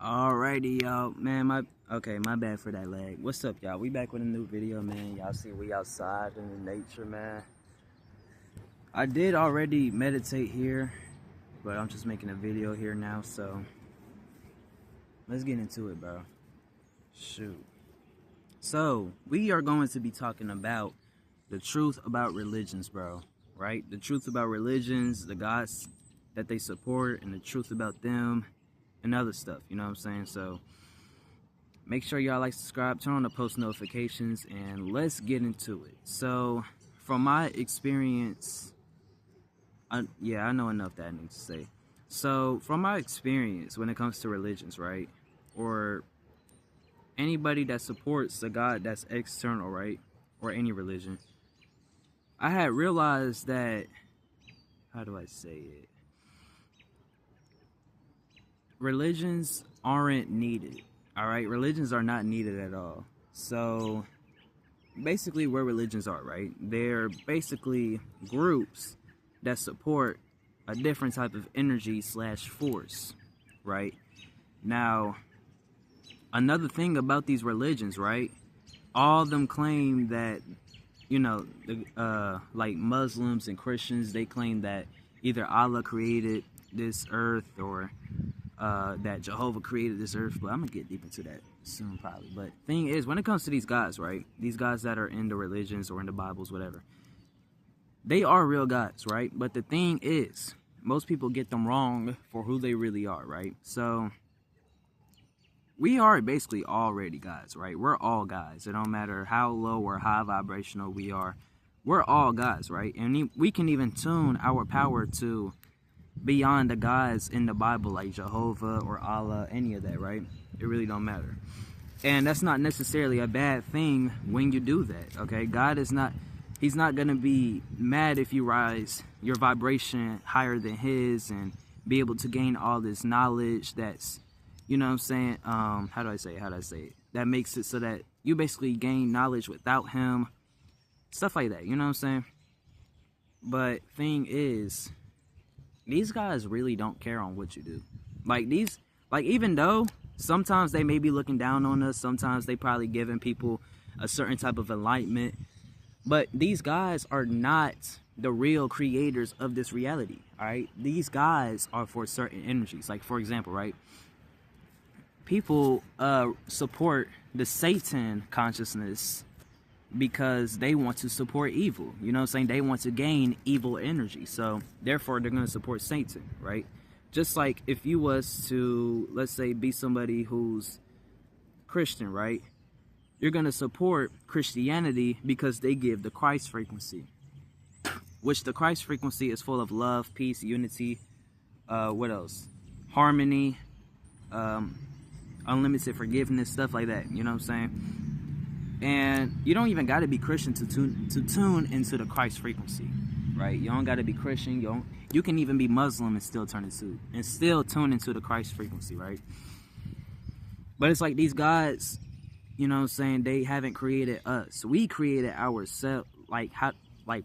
Alrighty, y'all, man. My bad for that lag. What's up, y'all? We back with a new video, man. Y'all see we outside in the nature, man. I did already meditate here, but I'm just making a video here now, so let's get into it, bro. Shoot. So we are going to be talking about the truth about religions, bro. Right? The truth about religions, the gods that they support, and the truth about them. And other stuff, you know what I'm saying? So make sure y'all like, subscribe, turn on the post notifications, and let's get into it. So from my experience, I know enough that I need to say. So from my experience when it comes to religions, right, or anybody that supports a God that's external, right, or any religion, I had realized that, how do I say it? Religions aren't needed. All right, religions are not needed at all. So basically where religions are, right, they're basically groups that support a different type of energy / force, right? Now, another thing about these religions, right, all of them claim that, you know, like Muslims and Christians, they claim that either Allah created this earth or that Jehovah created this earth, but I'm gonna get deep into that soon probably. But thing is, when it comes to these gods, right, these gods that are in the religions or in the Bibles, whatever, they are real gods, right? But the thing is, most people get them wrong for who they really are, right? So we are basically already gods, right? We're all gods. It don't matter how low or high vibrational we are, we're all gods, right? And we can even tune our power to beyond the gods in the Bible, like Jehovah or Allah, any of that, right? It really don't matter. And that's not necessarily a bad thing when you do that, okay? God is not, he's not gonna be mad if you rise your vibration higher than his and be able to gain all this knowledge that's, you know what I'm saying, how do I say it? That makes it so that you basically gain knowledge without him, stuff like that, you know what I'm saying? But thing is, these guys really don't care on what you do. Like even though sometimes they may be looking down on us, sometimes they probably giving people a certain type of enlightenment, but these guys are not the real creators of this reality, all right? These guys are for certain energies. Like, for example, right, people support the Satan consciousness because they want to support evil, you know what I'm saying? They want to gain evil energy, so therefore they're going to support Satan, right? Just like if you was to, let's say, be somebody who's Christian, right, you're going to support Christianity because they give the Christ frequency, which the Christ frequency is full of love, peace, unity, what else, harmony, unlimited forgiveness, stuff like that, you know what I'm saying? And you don't even got to be Christian to tune into the Christ frequency, right? You don't got to be Christian. You can even be Muslim and still tune into the Christ frequency, right? But it's like these gods, you know what I'm saying, they haven't created us. We created ourselves. Like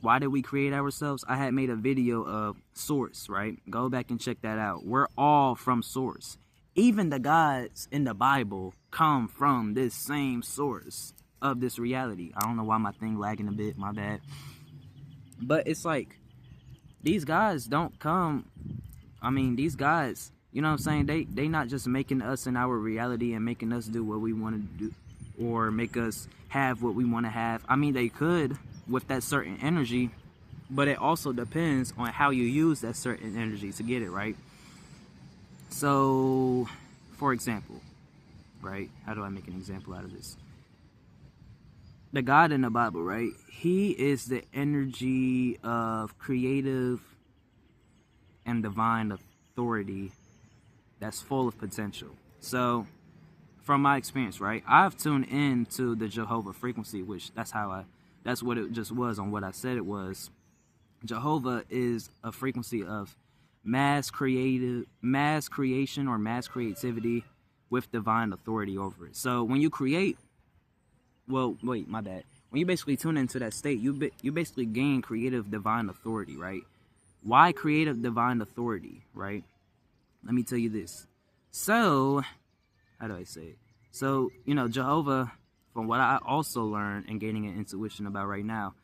why did we create ourselves? I had made a video of Source, right? Go back and check that out. We're all from Source. Even the gods in the Bible come from this same source of this reality. I don't know why my thing lagging a bit, my bad. But it's like, these guys don't come, I mean, these guys, you know what I'm saying, they not just making us in our reality and making us do what we want to do or make us have what we want to have. I mean, they could with that certain energy, but it also depends on how you use that certain energy to get it, right? So, for example, right, how do I make an example out of this? The God in the Bible, right, he is the energy of creative and divine authority that's full of potential. So from my experience, right, I've tuned in to the Jehovah frequency, which that's what it just was on what I said it was. Jehovah is a frequency of mass creation or mass creativity with divine authority over it. So when you create, well, wait, my bad. When you basically tune into that state, you basically gain creative divine authority, right? Why creative divine authority, right? Let me tell you this. So how do I say it? So, you know, Jehovah, from what I also learned and gaining an intuition about right now,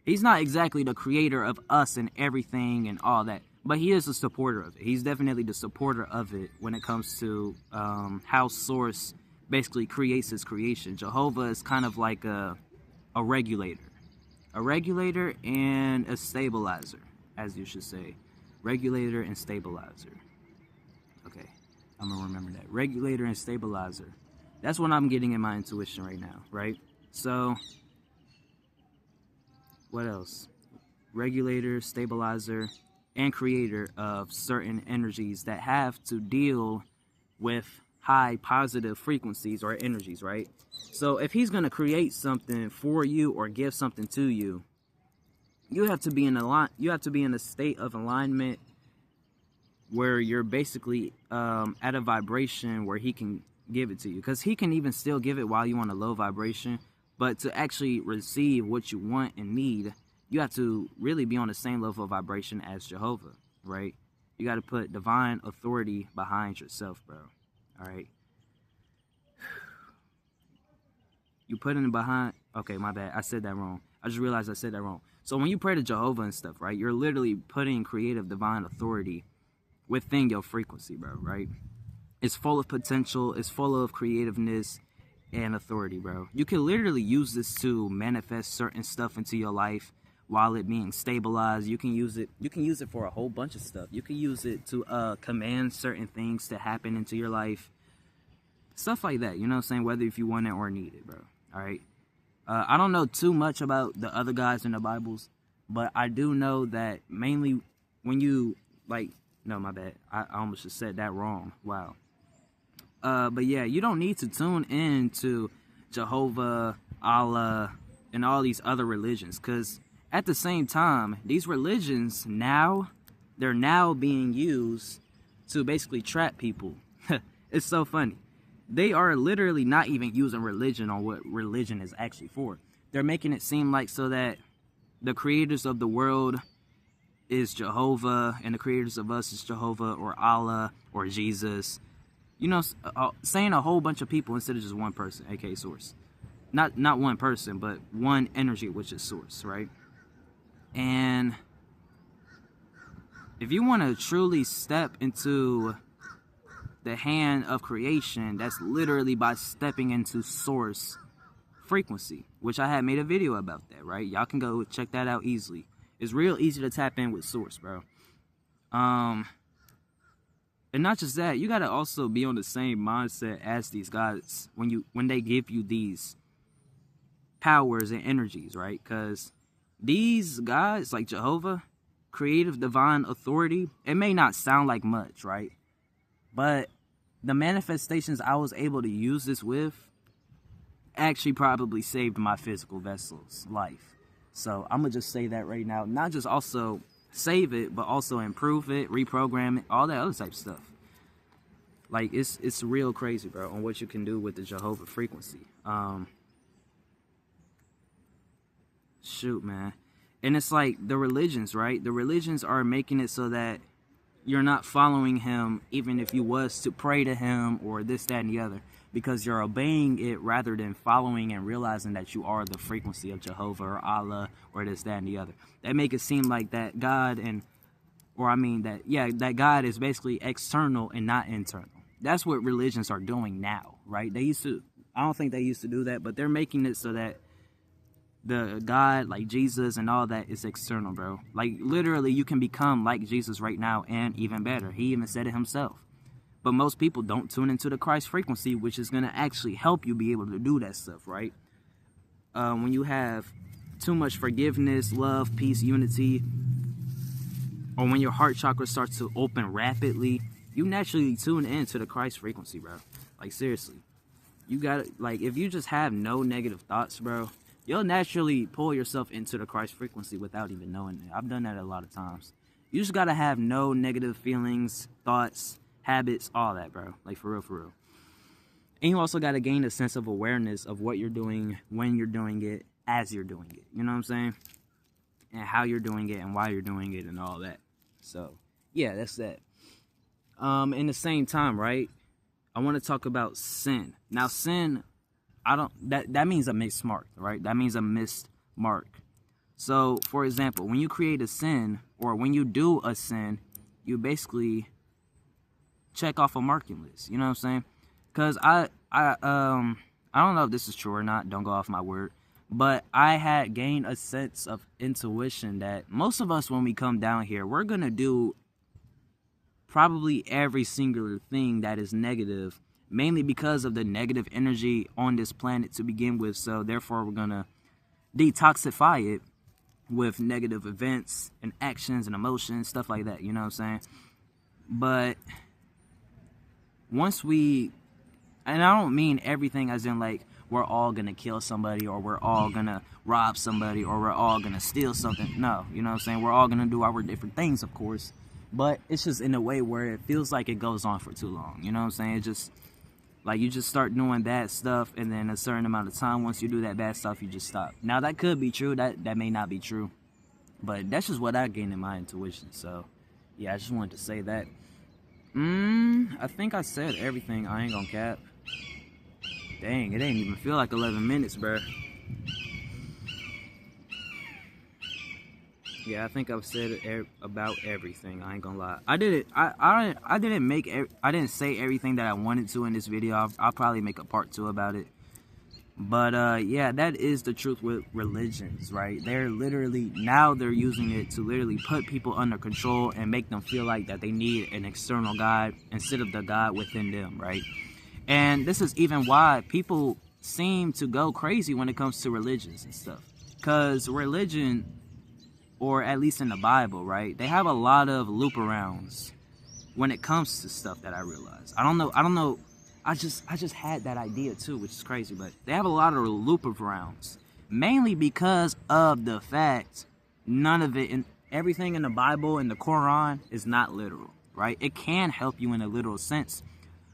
he's not exactly the creator of us and everything and all that, but he is a supporter of it. He's definitely the supporter of it when it comes to how Source basically creates his creation. Jehovah is kind of like a regulator and a stabilizer, as you should say. Regulator and stabilizer. Okay, I'm gonna remember that. Regulator and stabilizer. That's what I'm getting in my intuition right now, right? So, what else? Regulator, stabilizer, and creator of certain energies that have to deal with high positive frequencies or energies, right? So if he's going to create something for you or give something to you, you have to be in a state of alignment where you're basically at a vibration where he can give it to you, because he can even still give it while you're on a low vibration. But to actually receive what you want and need, you have to really be on the same level of vibration as Jehovah, right? You got to put divine authority behind yourself, bro. All right. You put it behind. Okay, my bad. I said that wrong. I just realized I said that wrong. So when you pray to Jehovah and stuff, right, you're literally putting creative divine authority within your frequency, bro, right? It's full of potential. It's full of creativeness and authority, bro. You can literally use this to manifest certain stuff into your life while it being stabilized. You can use it for a whole bunch of stuff. You can use it to command certain things to happen into your life. Stuff like that, you know what I'm saying? Whether if you want it or need it, bro. All right. I don't know too much about the other guys in the Bibles, but I do know that mainly when you, like, no, my bad. I almost just said that wrong. Wow. But yeah, you don't need to tune in to Jehovah, Allah, and all these other religions, because at the same time, these religions they're now being used to basically trap people. It's so funny. They are literally not even using religion on what religion is actually for. They're making it seem like so that the creators of the world is Jehovah and the creators of us is Jehovah or Allah or Jesus. You know, saying a whole bunch of people instead of just one person, aka Source. Not one person, but one energy, which is Source, right? And if you want to truly step into the hand of creation, that's literally by stepping into Source frequency, which I had made a video about that, right? Y'all can go check that out easily. It's real easy to tap in with Source, bro. And not just that, you gotta also be on the same mindset as these guys when they give you these powers and energies, right? Because these guys, like Jehovah, creative divine authority, it may not sound like much, right? But the manifestations I was able to use this with actually probably saved my physical vessel's life. So I'm gonna just say that right now. Not just also save it, but also improve it, reprogram it, all that other type of stuff. Like, it's real crazy, bro, on what you can do with the Jehovah frequency. Shoot, man. And it's like the religions, right? The religions are making it so that you're not following him, even if you was to pray to him or this, that, and the other, because you're obeying it rather than following and realizing that you are the frequency of Jehovah or Allah or this, that, and the other. They make it seem like that God that God is basically external and not internal. That's what religions are doing now, right? I don't think they used to do that, but they're making it so that the God, like Jesus and all that, is external, bro. Like, literally, you can become like Jesus right now and even better. He even said it himself. But most people don't tune into the Christ frequency, which is going to actually help you be able to do that stuff, right? When you have too much forgiveness, love, peace, unity, or when your heart chakra starts to open rapidly, you naturally tune into the Christ frequency, bro. Like, seriously. You gotta, like, if you just have no negative thoughts, bro, you'll naturally pull yourself into the Christ frequency without even knowing it. I've done that a lot of times. You just gotta have no negative feelings, thoughts, habits, all that, bro. Like, for real, for real. And you also gotta gain a sense of awareness of what you're doing, when you're doing it, as you're doing it. You know what I'm saying? And how you're doing it and why you're doing it and all that. So, yeah, that's that. In the same time, right? I want to talk about sin. Now, sin, that means a missed mark, right? That means a missed mark. So, for example, when you create a sin, or when you do a sin, you basically check off a marking list. You know what I'm saying? Because I don't know if this is true or not. Don't go off my word. But I had gained a sense of intuition that most of us, when we come down here, we're going to do probably every singular thing that is negative, mainly because of the negative energy on this planet to begin with. So therefore, we're going to detoxify it with negative events and actions and emotions, stuff like that. You know what I'm saying? But once we, and I don't mean everything as in like we're all gonna kill somebody, or we're all gonna rob somebody, or we're all gonna steal something. No, you know what I'm saying? We're all gonna do our different things, of course, but it's just in a way where it feels like it goes on for too long. You know what I'm saying? It just, like, you just start doing bad stuff, and then a certain amount of time, once you do that bad stuff, you just stop. Now, that could be true. That may not be true, but that's just what I gained in my intuition. So yeah, I just wanted to say that. I think I said everything. I ain't gonna cap. Dang, it ain't even feel like 11 minutes, bruh. Yeah, I think I've said about everything. I ain't gonna lie. I didn't say everything that I wanted to in this video. I'll probably make a part 2 about it. But yeah, that is the truth with religions, right? They're literally, now they're using it to literally put people under control and make them feel like that they need an external God instead of the God within them, right? And this is even why people seem to go crazy when it comes to religions and stuff. Because religion, or at least in the Bible, right, they have a lot of loop arounds when it comes to stuff that I realize. I don't know. I just had that idea too, which is crazy, but they have a lot of loop arounds, mainly because of the fact none of it, and everything in the Bible and the Quran is not literal, right? It can help you in a literal sense,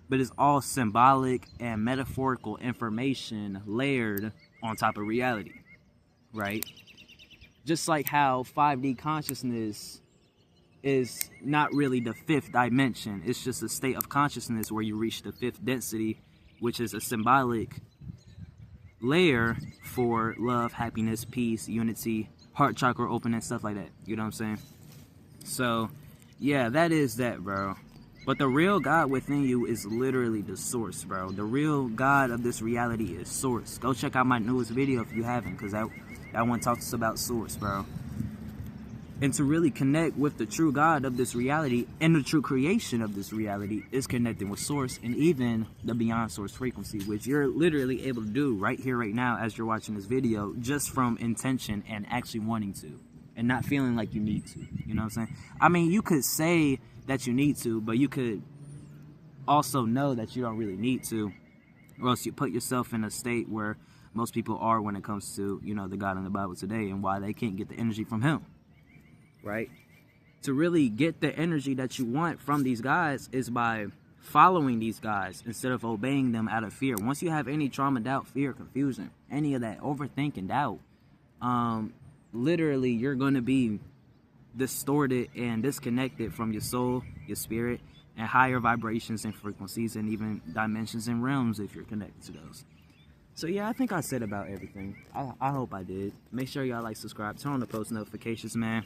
but it's all symbolic and metaphorical information layered on top of reality, right? Just like how 5D consciousness is not really the 5th dimension. It's just a state of consciousness where you reach the 5th density, which is a symbolic layer for love, happiness, peace, unity, heart chakra opening, stuff like that. You know what I'm saying? So, yeah, that is that, bro. But the real God within you is literally the source, bro. The real God of this reality is source. Go check out my newest video if you haven't, because that one talks about source, bro. And to really connect with the true God of this reality and the true creation of this reality is connecting with source and even the beyond source frequency, which you're literally able to do right here, right now, as you're watching this video, just from intention and actually wanting to and not feeling like you need to. You know what I'm saying? I mean, you could say that you need to, but you could also know that you don't really need to, or else you put yourself in a state where most people are when it comes to, you know, the God in the Bible today and why they can't get the energy from him, right? To really get the energy that you want from these guys is by following these guys instead of obeying them out of fear. Once you have any trauma, doubt, fear, confusion, any of that overthinking, doubt, literally you're going to be distorted and disconnected from your soul, your spirit, and higher vibrations and frequencies, and even dimensions and realms if you're connected to those. So yeah, I think I said about everything. I hope I did. Make sure y'all like, subscribe, turn on the post notifications, man.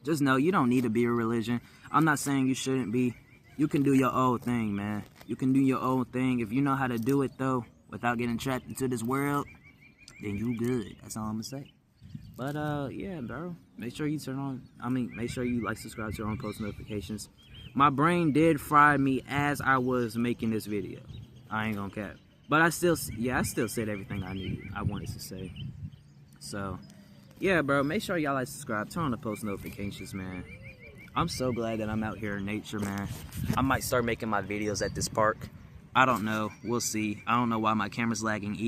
Just know you don't need to be a religion. I'm not saying you shouldn't be. You can do your own thing, man. You can do your own thing. If you know how to do it, though, without getting trapped into this world, then you good. That's all I'm gonna say. But yeah, bro. Make sure you make sure you like, subscribe, turn on post notifications. My brain did fry me as I was making this video. I ain't gonna cap. But I still said everything I wanted to say. So, yeah, bro. Make sure y'all like, subscribe, turn on the post notifications, man. I'm so glad that I'm out here in nature, man. I might start making my videos at this park. I don't know. We'll see. I don't know why my camera's lagging.